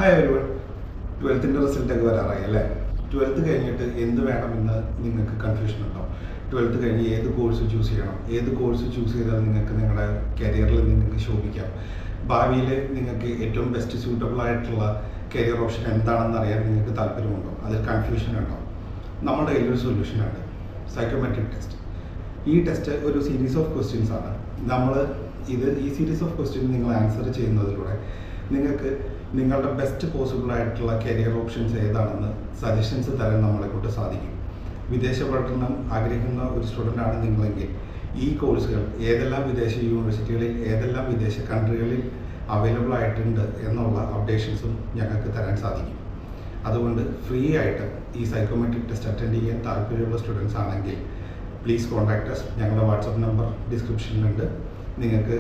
Hi everyone. 12th റിസൾട്ടൊക്കെ വരാറായി അല്ലേ? 12th കഴിഞ്ഞിട്ട് എന്ത് വേണമെന്ന് നിങ്ങൾക്ക് കൺഫ്യൂഷൻ ഉണ്ടോ? 12th കഴിഞ്ഞ് ഏത് കോഴ്സ് ചൂസ് ചെയ്യണം, ഏത് കോഴ്സ് ചൂസ് ചെയ്താൽ നിങ്ങൾക്ക് നിങ്ങളുടെ കരിയറിൽ നിങ്ങൾക്ക് ശോഭിക്കാം, ഭാവിയിൽ നിങ്ങൾക്ക് ഏറ്റവും ബെസ്റ്റ് സ്യൂട്ടബിൾ ആയിട്ടുള്ള കരിയർ ഓപ്ഷൻ എന്താണെന്ന് അറിയാൻ നിങ്ങൾക്ക് താല്പര്യമുണ്ടോ? അതിൽ കൺഫ്യൂഷൻ ഉണ്ടോ? നമ്മുടെ കയ്യിലൊരു സൊല്യൂഷനുണ്ട്, സൈക്കോമെട്രിക് ടെസ്റ്റ്. ഈ ടെസ്റ്റ് ഒരു സീരീസ് ഓഫ് ക്വസ്റ്റ്യൻസ് ആണ്. ഈ സീരീസ് ഓഫ് ക്വസ്റ്റ്യൻ നിങ്ങൾ ആൻസർ ചെയ്യുന്നതിലൂടെ നിങ്ങൾക്ക് നിങ്ങളുടെ ബെസ്റ്റ് പോസിബിൾ ആയിട്ടുള്ള കരിയർ ഓപ്ഷൻസ് ഏതാണെന്ന് സജഷൻസ് തരാൻ നമ്മളെക്കൊണ്ട് സാധിക്കും. വിദേശ പഠനം ആഗ്രഹിക്കുന്ന ഒരു സ്റ്റുഡൻ്റാണ് നിങ്ങളെങ്കിൽ ഈ കോഴ്സുകൾ ഏതെല്ലാം വിദേശ യൂണിവേഴ്സിറ്റികളിൽ, ഏതെല്ലാം വിദേശ കൺട്രികളിൽ അവൈലബിൾ ആയിട്ടുണ്ട് എന്നുള്ള അപ്ഡേഷൻസും ഞങ്ങൾക്ക് തരാൻ സാധിക്കും. അതുകൊണ്ട് ഫ്രീ ആയിട്ട് ഈ സൈക്കോമെട്രിക് ടെസ്റ്റ് അറ്റൻഡ് ചെയ്യാൻ താല്പര്യമുള്ള സ്റ്റുഡൻസ് ആണെങ്കിൽ പ്ലീസ് കോൺടാക്ട് അസ്. ഞങ്ങളുടെ വാട്സപ്പ് നമ്പർ ഡിസ്ക്രിപ്ഷനിലുണ്ട്. നിങ്ങൾക്ക്